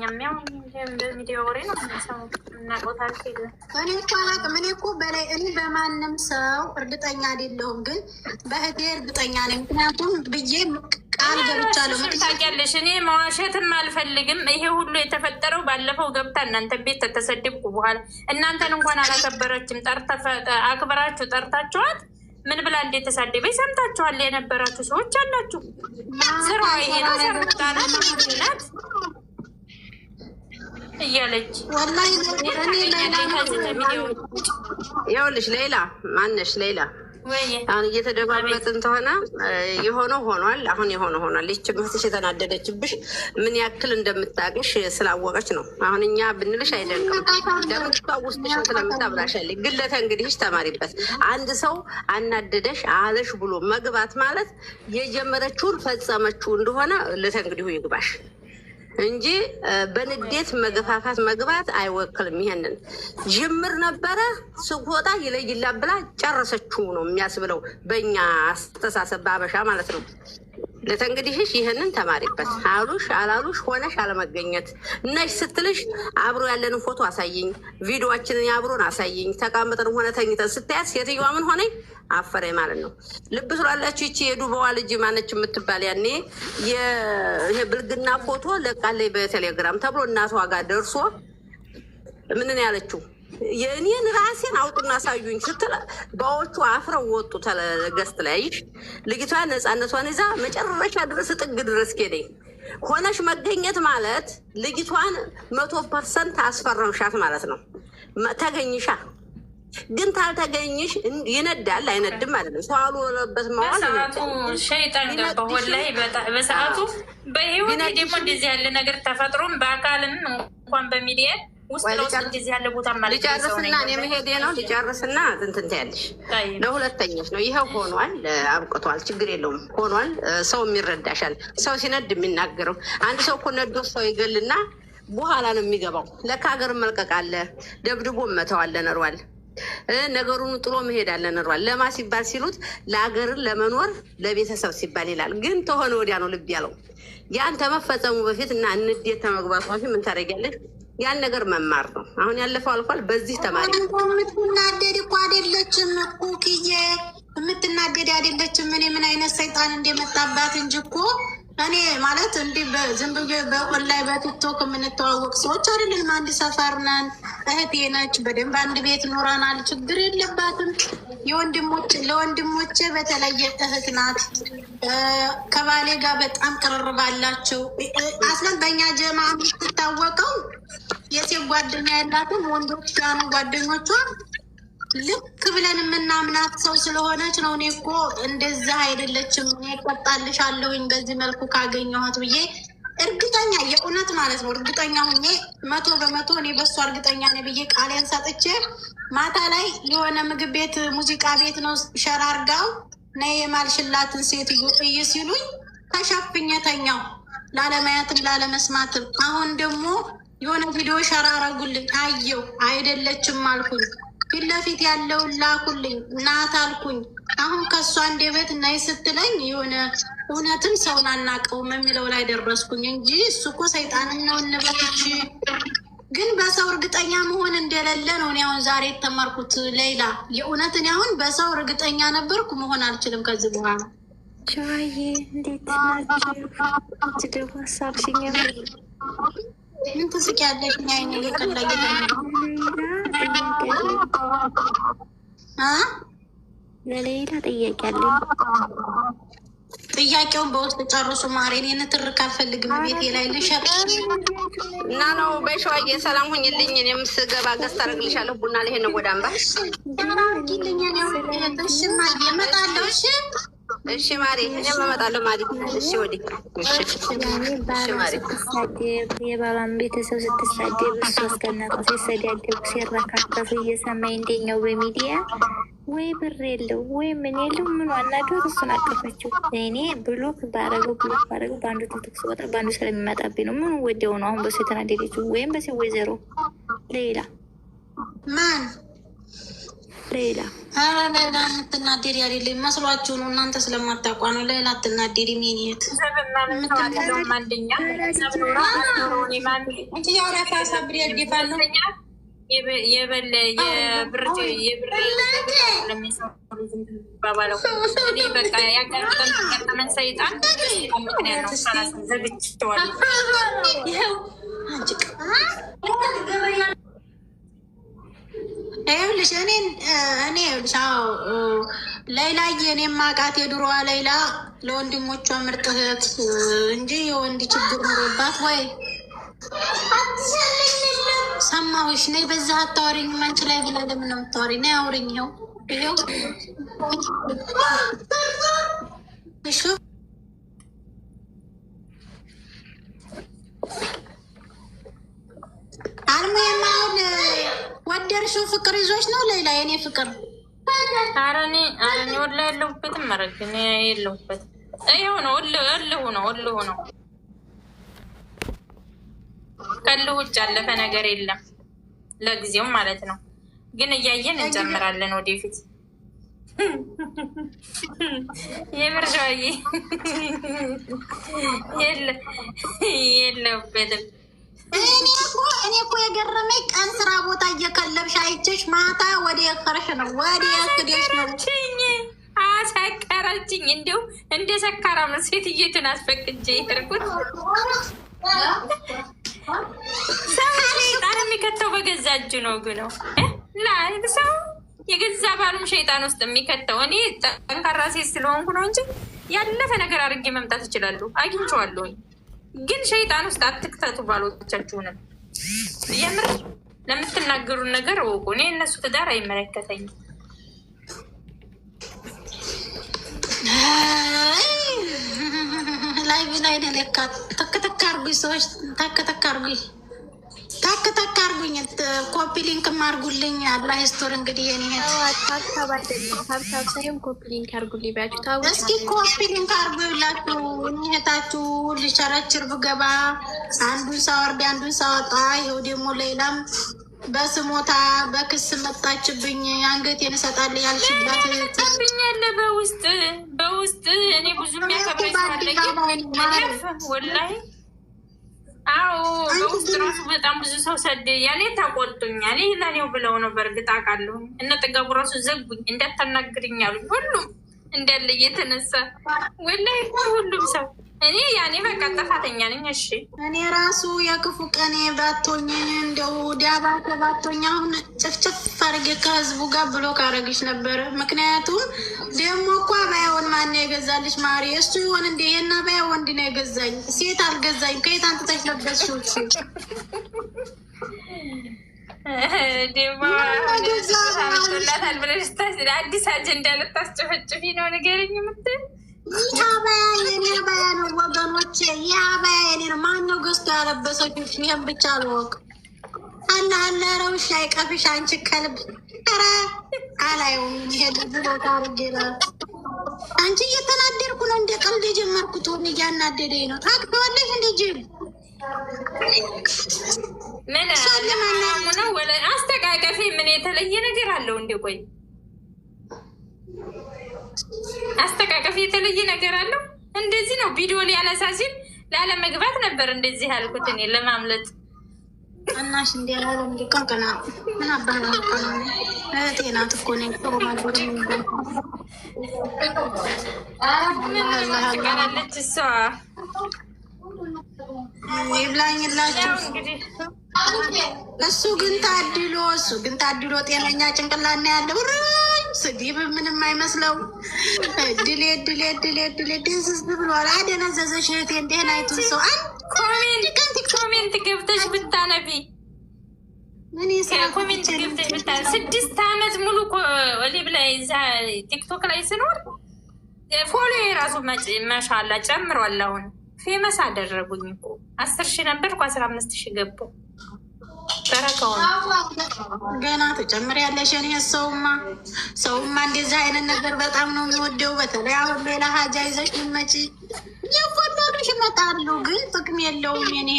እኛም ያው በሚዲያ ወሬ ነው የምንሰማው እና ቆታል ሲል እኔ እኮ አላውቅም። እኔ እኮ በላይ እኔ በማንም ሰው እርግጠኛ አይደለሁም፣ ግን በእህቴ እርግጠኛ ነኝ። ምክንያቱም ብዬ ቃል ገብቻለሁ። ታውቂያለሽ፣ እኔ መዋሸትም አልፈልግም። ይሄ ሁሉ የተፈጠረው ባለፈው ገብታ እናንተ ቤት ተተሰደብኩ በኋላ እናንተን እንኳን አላከበረችም። አክብራችሁ ጠርታችኋት ምን ብላ እንዴት ተሳደበች ሰምታችኋል። የነበራችሁ ሰዎች አላችሁ። ስራ ይሄ ነው ሰርጣናት ናት እያለች ይኸውልሽ ሌላ ማነሽ ሌላ አሁን እየተደባበጥን ተሆነ የሆነው ሆኗል። አሁን የሆነው ሆኗል። ይህች እህትሽ የተናደደችብሽ ምን ያክል እንደምታውቅሽ ስላወቀች ነው። አሁን እኛ ብንልሽ አይደለም ለምትቷ ውስጥሽን ስለምታብላሻለች። ግን ለተንግዲህሽ ተማሪበት። አንድ ሰው አናደደሽ አለሽ ብሎ መግባት ማለት የጀመረችውን ፈጸመችው እንደሆነ ለተንግዲሁ ይግባሽ እንጂ በንዴት መገፋፋት መግባት አይወክልም። ይሄንን ጅምር ነበረ ስጎጣ ይለይላ ብላ ጨረሰችው ነው የሚያስብለው በእኛ አስተሳሰብ በአበሻ ማለት ነው። ለተንግዲህሽ ይህንን ተማሪበት። አሉሽ አላሉሽ ሆነሽ አለመገኘት ነሽ ስትልሽ አብሮ ያለንን ፎቶ አሳይኝ፣ ቪዲዮችንን አብሮን አሳይኝ። ተቃምጠን ሆነ ተኝተን ስታያት ሴትዮዋ ምን ሆነኝ አፈረ ማለት ነው። ልብ ስላላችሁ ይቺ የዱበዋ ልጅ ማነች የምትባል ያኔ ይሄ ብልግና ፎቶ ለቃለይ በቴሌግራም ተብሎ እናቷ ጋር ደርሶ ምንን ያለችው የእኔን ራሴን አውጡና አሳዩኝ ስትል ባዎቹ አፍረው ወጡ። ገስት ላይ ልጅቷ ነፃነቷን ይዛ መጨረሻ ድረስ ጥግ ድረስ ኬደኝ። ሆነሽ መገኘት ማለት ልጅቷን 100% አስፈረምሻት ማለት ነው። ተገኝሻ ግን ታልተገኝሽ ይነዳል አይነድም ማለት ነው። ሰው አልወለበት መዋል ሸይጣን ገባ ወላሂ በሰዓቱ በህይወት ደግሞ እንደዚህ ያለ ነገር ተፈጥሮም በአካልም እንኳን በሚዲያ ሊጨርስና እኔ መሄዴ ነው። ሊጨርስና እንትን ትያለሽ ለሁለተኛሽ ነው። ይኸው ሆኗል፣ አብቅቷል፣ ችግር የለውም ሆኗል። ሰው የሚረዳሻል። ሰው ሲነድ የሚናገረው አንድ ሰው እኮ ነዶ ሰው ይገልና በኋላ ነው የሚገባው። ለካ ሀገር መልቀቅ አለ፣ ደብድቦ መተው አለ፣ ነሯል ነገሩን ጥሎ መሄድ አለ፣ ነሯል። ለማ ሲባል ሲሉት ለሀገርን ለመኖር ለቤተሰብ ሲባል ይላል። ግን ተሆነ ወዲያ ነው ልብ ያለው። ያን ተመፈጸሙ በፊት እና እንዴት ተመግባቱ በፊት ምን ታደርጊያለሽ? ያን ነገር መማር ነው። አሁን ያለፈው አልፏል። በዚህ ተማሪ የምትናደድ እኮ አይደለችም እኮ ክዬ የምትናደድ አይደለችም። እኔ ምን አይነት ሰይጣን እንደመጣባት እንጂ እኮ እኔ ማለት እንዲህ ዝም ብዬ በኦንላይ በቲክቶክ የምንተዋወቅ ሰዎች አይደለም። አንድ ሰፈር ነን። እህቴ ነች። በደንብ አንድ ቤት ኖረናል። ችግር የለባትም። ለወንድሞቼ በተለየ እህት ናት። ከባሌ ጋር በጣም ቅርርብ አላቸው። አስለን በእኛ ጀማ የምትታወቀው የሴት ጓደኛ ያላትን ወንዶች ያኑ ጓደኞቿ ልክ ብለን የምናምናት ሰው ስለሆነች ነው። እኔ እኮ እንደዛ አይደለችም። እኔ እቆጣልሻለሁኝ በዚህ መልኩ ካገኘኋት ብዬ እርግጠኛ የእውነት ማለት ነው እርግጠኛ ሁኜ 100% እኔ በሷ እርግጠኛ ነኝ ብዬ ቃሌን ሰጥቼ ማታ ላይ የሆነ ምግብ ቤት ሙዚቃ ቤት ነው ሸራርጋው ነይ የማልሽላትን ሴትዮ እይ ሲሉኝ ተሸፍኜ ተኛው፣ ላለማየትም ላለመስማትም። አሁን ደግሞ የሆነ ቪዲዮ ሸራረጉልኝ አየው፣ አይደለችም አልኩኝ። ፊት ለፊት ያለውን ላኩልኝ፣ ናት አልኩኝ። አሁን ከእሷ አንደበት ናይ ስትለኝ የሆነ እውነትም ሰውን አናውቀውም የሚለው ላይ ደረስኩኝ እንጂ እሱ እኮ ሰይጣንን ነው እንበልች። ግን በሰው እርግጠኛ መሆን እንደሌለ ነው እኔ አሁን ዛሬ የተማርኩት። ሌላ የእውነት እኔ አሁን በሰው እርግጠኛ ነበርኩ፣ መሆን አልችልም ከዚህ በኋላ። ቻዬ እንዴት ናችሁ? ደግሞ ሀሳብሽኛ ምን ትስቂያለሽ? አይኔ እየቀላ ለሌላ ጥያቄ አለኝ። ጥያቄውን በውስጥ ጨርሱ ማሬ። እኔ ንትርክ አልፈልግም። ቤቴ ላይ ልሸጥ እና ነው። በሸዋዬ ሰላም ሁኝልኝ። እኔም ስገባ ገዝታ አደርግልሻለሁ። ቡና ላይ ነው ወደ አምባ ጊልኛ እመጣለሁ። እሺ እሺ ማሪ፣ እኔም እመጣለሁ ማሪ። እሺ ወዲህ ስትሳደብ የባሏን ቤተሰብ ስትሳደብ እሱ እስከናቷ ሲሰዳደቡ ሲረካከሱ እየሰማኝ እንደኛው በሚዲያ ወይ ብር የለው ወይ ምን የለው ምን ዋናገር እሱን አቀፈችው። እኔ ብሎክ ባረገው በአንዱ ቲክቶክ ስወጣ በአንዱ ስለሚመጣብኝ ነው። ምን ወደው ነው አሁን በሱ የተናደደችው? ወይም በሴ ወይዘሮ ሌላ ማን ሌላ ሌላ የምትናደድ አይደለም መስሏችሁ ነው እናንተ ስለማታውቋ ነው። ሌላ አትናደድ ሚኒት ይኸውልሽ እኔ ይኸውልሽ ሌላዬ እኔ የማውቃት የድሮዋ ሌላ ለወንድሞቿ ምርጥ እህት እንጂ የወንድ ችግር ኑሮባት ወይ ሰማሁሽ። ነይ በዛ አታወሪኝ አንቺ ላይ ብላ ለምን ነው የምታወሪኝ? ነይ አውሪኝ። ይኸው እሺ አልሙዬም አሁን ወደድሽው ፍቅር ይዞች ነው ሌላ የኔ ፍቅር? ኧረ እኔ ወላ የለሁበትም። መረግ እኔ የለሁበትም። ይኸው ነው እልሁ ነው። ከእልሁ ውጭ ያለፈ ነገር የለም ለጊዜው ማለት ነው። ግን እያየን እንጨምራለን ወደፊት። የምርሻዬ የለሁበትም። እኔ እኮ የገረመኝ ቀን ስራ ቦታ እየከለብሽ አይቼሽ ማታ ወደ የከረሽ ነው ወደ የክደሽ ነው። አሰከረችኝ። እንዲሁ እንደ ሰካራም ሴትየቱን አስፈቅጄ የሄድኩት ሰይጣን የሚከተው በገዛ እጁ ነው። ግን ላይ ሰው የገዛ ባሉም ሸይጣን ውስጥ የሚከተው እኔ ጠንካራ ሴት ስለሆንኩ ነው እንጂ ያለፈ ነገር አድርጌ መምጣት እችላለሁ። አግኝቼዋለሁኝ። ግን ሸይጣን ውስጥ አትክተቱ ባሎቻችሁንም። የምር ለምትናገሩን ነገር እወቁ። እኔ እነሱ ትዳር አይመለከተኝም። ላይ ብላይ ነለካ ተከተካ አርጉኝ ሰዎች ተከተካ አርጉኝ ኮፒ ሊንክ ማርጉልኝ። አላህ ስቶር እንግዲህ የኔ ሀብታብ ሳይሆን ኮፒ ሊንክ አርጉልኝ ባያችሁ ታው እስኪ ኮፒ ሊንክ አርጉላችሁ እህታችሁ ልቸረችር ብገባ አንዱን ሳወርድ አንዱን ሳወጣ ይኸው ደግሞ ሌላም በስሞታ በክስ መጣችብኝ። አንገቴን እሰጣለሁ ያልሽባት ብኛለ በውስጥ እኔ ብዙ የሚያከብረኝ ወላሂ አዎ በውስጥ ራሱ በጣም ብዙ ሰው ሰድ ያኔ ታቆልጡኛል። ይህ ለኔው ብለው ነው። በእርግጥ አውቃለሁ። እነ ጥጋቡ ራሱ ዘጉኝ እንዳታናግርኝ አሉኝ። ሁሉም እንዳለ እየተነሳ ወላሂ ሁሉም ሰው እኔ ያኔ በቃ ጥፋተኛ ነኝ። እሺ እኔ ራሱ የክፉ ቀኔ ባቶኝ እንደው ዲያባ ባቶኝ አሁን ጭፍጭፍ አድርጌ ከህዝቡ ጋር ብሎ ካረግሽ ነበረ። ምክንያቱም ደግሞ እኮ አባያውን ማን የገዛልሽ ማሪ? እሱ ይሆን እንደ የና አባያ ወንድ ነው የገዛኝ፣ ሴት አልገዛኝ። ከየት አንጥተሽ ለበስሽው? ደግሞ ላታል ብለሽ አዲስ አጀንዳ ልታስጨፈጭፊ ነው ንገረኝ የምትል ይህ አባያ የኔ አባያ ነው ወገኖቼ። ይህ አባያ የኔ ነው። ማነው ገዝቶ ያለበሰችው? ይህም ብቻ አልወቅ አለ ረውሻ አይቀፍሽ አንቺ ከልብ ረ አላየውም። ይሄ ቦታ አርጌላ አንቺ እየተናደድኩ ነው። እንደ ቀልድ የጀመርኩት ሆን እያናደደኝ ነው። ታቅተዋለሽ እንደ ጅል ምን ነው ወለ አስተቃቀፊ ምን የተለየ ነገር አለው? እንደ ቆይ አስተቃቀፊ የተለየ ነገር አለው? እንደዚህ ነው ቪዲዮ ሊያነሳ ሲል ላለመግባት ነበር እንደዚህ ያልኩት እኔ ለማምለጥ እናሽ እንዲ ያለ እንዲ ቀንቀና ምን አባህ ጤናት እኮ ነኝ ቀናለች እሷ ይብላኝላችሁ። እሱ ግን ታድሎ ጤነኛ ጭንቅላና ያለ ስዲብ ምንም አይመስለው። ድሌ ድንስስ ብሏል። አደነዘዘሽ እህቴ። እንዲህን አይቱን ሰው ኮሜንት ገብተሽ ብታነቢ ኮሜንት ገብተሽ ብታነቢ 6 ዓመት ሙሉ ሊብ ላይ እዛ ቲክቶክ ላይ ስኖር ፎሎ የራሱ መሻላ ጨምሯል። አሁን ፌመስ አደረጉኝ እኮ 10,000 ነበር እኮ 15,000 ገባሁ። በረከውን ገና ተጨምሪያለሽ። እኔ ሰውማ እንደዚህ አይነት ነገር በጣም ነው የሚወደው። በተለይ አሁን ሌላ ሀጃ ይዘሽ ልመጪ የቆዶዶሽ ይመጣሉ፣ ግን ጥቅም የለውም። የኔ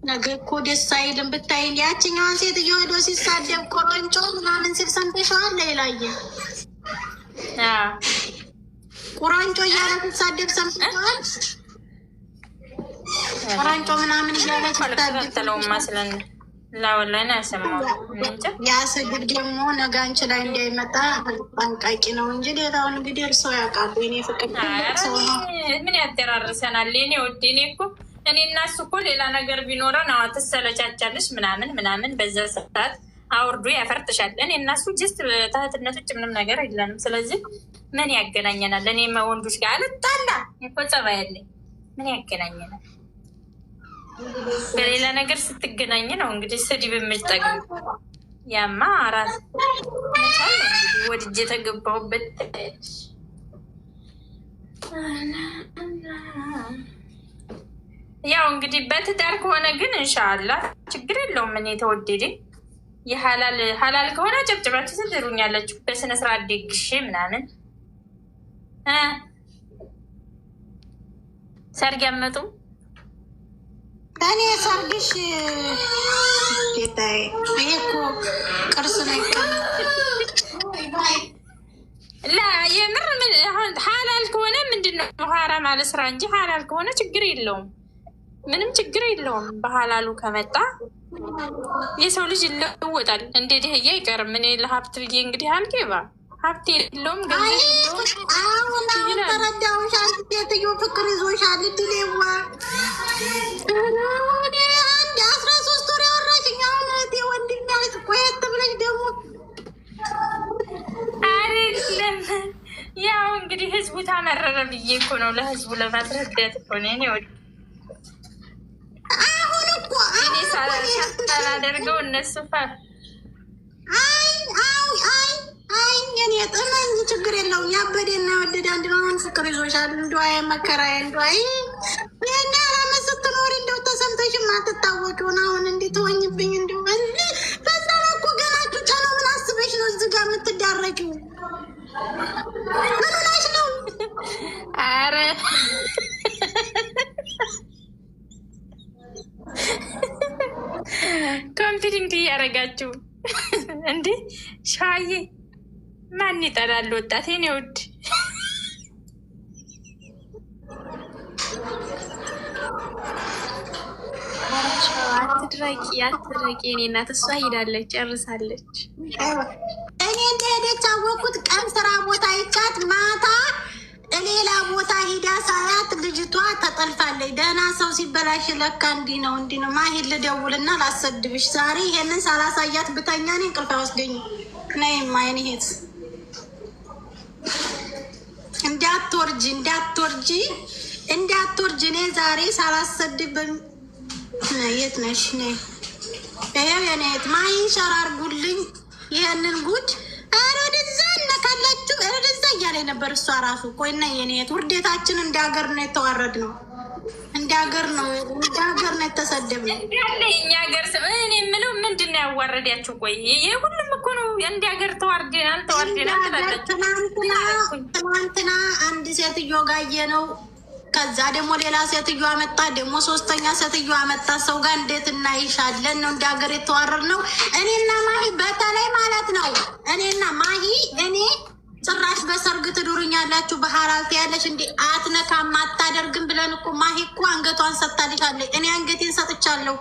ነገ እኮ ደስ አይልም ብታይ። ያችኛዋን ሴትዮ ሄዶ ሲሳደብ ቆረንጮ ምናምን ሲል ሰምተሽዋል? ሌላየ ቁራንጮ እያለ ሲሳደብ ሰምተሽዋል? ቁራንጮ ምናምን እያለ ሲሳደብ ላወላይን ያሰማው ያ ስድብ ደግሞ ነገ አንቺ ላይ እንዳይመጣ ጠንቃቂ ነው እንጂ ሌላውን እንግዲህ እርሰው ያውቃሉ። እኔ ፍቅር ምን ያደራርሰናል? እኔ ወድ እኔ እኮ እኔ እና እሱ እኮ ሌላ ነገር ቢኖረን ትሰለቻቻለሽ ምናምን በዛ ሰዓት አውርዶ ያፈርጥሻል። እኔ እና እሱ ጅስት ተህትነት ውጭ ምንም ነገር የለንም። ስለዚህ ምን ያገናኘናል? እኔ ወንዶች ጋር አልጣላ እኮ ጸባይ ያለኝ ምን ያገናኘናል? በሌላ ነገር ስትገናኝ ነው እንግዲህ ስድብ የምጠቅም። ያማ አራት ወድጄ የተገባሁበት ያው እንግዲህ በትዳር ከሆነ ግን እንሻላ ችግር የለውም። እኔ ተወደደ ሀላል ከሆነ ጨብጭባችሁ ትድሩኛላችሁ በስነስርዓት ደግሼ ምናምን። ሰርግ ያመጡም እኔ ሰርግሽ ጌታዬ፣ ይሄ እኮ ቅርስ ነው። የምር ሀላል ከሆነ ምንድን ነው ሀራም አለ ስራ እንጂ ሀላል ከሆነ ችግር የለውም፣ ምንም ችግር የለውም። በሀላሉ ከመጣ የሰው ልጅ ይለወጣል። እንደ ድህያ አይቀርም። እኔ ለሀብት ብዬ እንግዲህ አልገባ ሀብት የለውም ገንዘብ የለውም። አሁን ተረዳሁሽ። ሴትዮ ፍቅር ይዞሻል። ድሌዋ አንድ 13 ወር ያወራሽኝ አሁን ወንድም ያለች ቆየት ብለሽ ደግሞ አይደለም። ያው እንግዲህ ህዝቡ ታመረረ ብዬ እኮ ነው ለህዝቡ ለማስረዳት እኮ ነው። እኔ ወድ አሁን እኮ እኔ ሳላደርገው እነሱ እኔ ጥመኝ ችግር የለውም። ያበዴና የወደደ አንድ ነው። አሁን ፍቅር ይዞሻል። እንደዋይ መከራዬ እንደዋይ ይህን ያላመ ስትኖሪ እንደው ተሰምተሽም አትታወቂውን አሁን እንዴት ሆኝብኝ እንዲ በዛ እኮ ገና ጩጫ ነው። ምን አስበሽ ነው እዚህ ጋር የምትዳረጊው? ምን ሆነሽ ነው? አረ ኮንፊደንት እያደረጋችሁ እንዴ ሻዬ ማን ይጠላል? ወጣት ኔ ውድ አትድረቂ እኔ እናት። እሷ ሄዳለች ጨርሳለች። እኔ እንደሄደች አወቅኩት። ቀን ስራ ቦታ ይቻት ማታ ሌላ ቦታ ሂዳ ሳያት ልጅቷ ተጠልፋለች። ደህና ሰው ሲበላሽ ለካ እንዲህ ነው። ማሂድ ልደውልና ላሰድብሽ ዛሬ ይሄንን ሳላሳያት ብተኛ እኔ እንቅልፍ አይወስደኝም። ነይ ማይን ሄት እንዳትወርጂ እኔ ዛሬ ሳላሰድብ የት ነሽ? ይሄው የኔ የት ማይን ሸራርጉልኝ ይሄንን ጉድ። ኧረ ወደዛ እነካላችሁ ወደዛ እያለ ነበር እሷ ራሱ። ቆይና የኔ የት ውርዴታችን እንደ ሀገር ነው የተዋረድ ነው። እንደ ሀገር ነው የተሰደብ ነው ያለ እኛ ሀገር ሰው እኔ የምለው ምንድን ነው ያዋረዳችሁ? ቆይ ይሄ ሁሉም እኮ ነው እንደ ሀገር ተዋርደናል ትላለች። ትናንትና አንድ ሴትዮ ጋየ ነው። ከዛ ደግሞ ሌላ ሴትዮ አመጣ፣ ደግሞ ሶስተኛ ሴትዮ አመጣ። ሰው ጋር እንዴት እናይሻለን ነው እንደ ሀገር የተዋረድ ነው። እኔና ማሂ በተለይ ማለት ነው እኔና ማሂ እኔ ጭራሽ በሰርግ ትዱርኛላችሁ በሀላልት ያለሽ እንዲ አትነካም አታደርግም ብለን እኮ ማሂ እኮ አንገቷን ሰጥታልሻለች። እኔ አንገቴን ሰጥቻለሁ።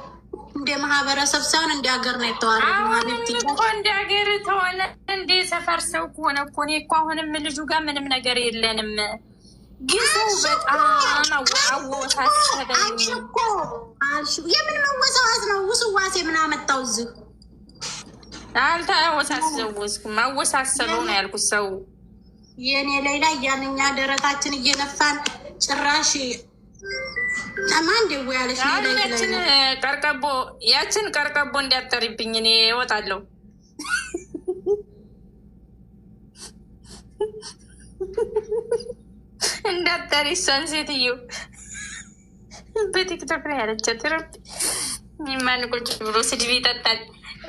እንደ ማህበረሰብ ሳይሆን እንደ ሀገር ነው የተዋረድ። እኮ እንደ ሀገር ተሆነ እንደ ሰፈር ሰው ከሆነ እኮ እኔ እኮ አሁንም ልጁ ጋር ምንም ነገር የለንም። ግን ሰው በጣም አወሳሰበኝ እኮ የምን መወሳዋስ ነው? ውስዋሴ ምን አመጣው እዚህ? አልተወሳሰብኩም። አወሳሰበው ነው ያልኩት። ሰው የኔ ሌላ እያንኛ ደረታችን እየነፋን ጭራሽ ማን ደው ያለሽ ያችን ቀርቀቦ እንዲያጠሪብኝ እኔ እወጣለሁ። እንዳጠሪ እሷን ሴትዮ በቲክቶክ ላይ ያለቻት ረብ ማን ቁጭ ብሎ ስድብ ይጠጣል።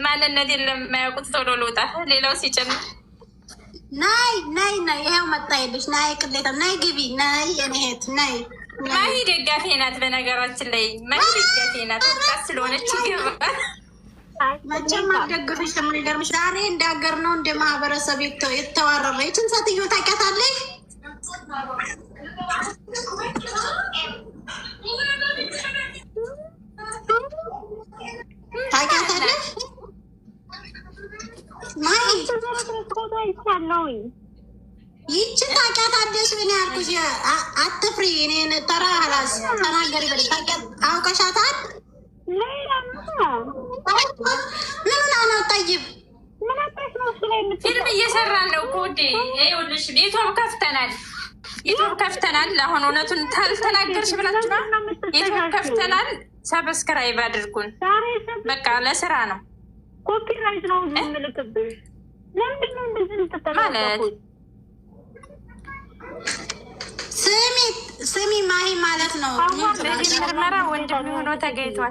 ማንነት የለም የማያውቁት ቶሎ ልውጣ። ሌላው ሲጨምር ናይ ይኸው መጣ የለሽ ናይ ቅሌታ ናይ ግቢ ናይ የኔ እህት ናይ ማሂ ደጋፊ ናት። በነገራችን ላይ ማሂ ደጋፊ ናት። ወጣት ስለሆነች ይገባል። መቼም አልደግፍሽ። የሚገርምሽ ዛሬ እንደ ሀገር ነው እንደ ማህበረሰብ የተዋረረ ይችን ሴትዮ ታውቂያታለሽ? ታውቂያታለሽ? ማሂ ይችን ታውቂያታለሽ? ምን ያልኩሽ አትፍሪ። እኔን ተራ ራስ ተናገሪ በል። አውቀሻታል? ምኑን አናጠይብ ፊልም እየሰራን ነው እኮ ውዴ። ይኸውልሽ ዩቱብ ከፍተናል። አሁን እውነቱን ታልተናገርሽ ብላችኋ ዩቱብ ከፍተናል። ሰብስክራይብ አድርጉን። በቃ ለስራ ነው ኮፒራይት ነው የምልክብሽ። ለምንድን ነው እንደዚህ ማለት ስሚ ማሂ ማለት ነው። ምርመራ ወንድም ሆኖ ተገኝቷል።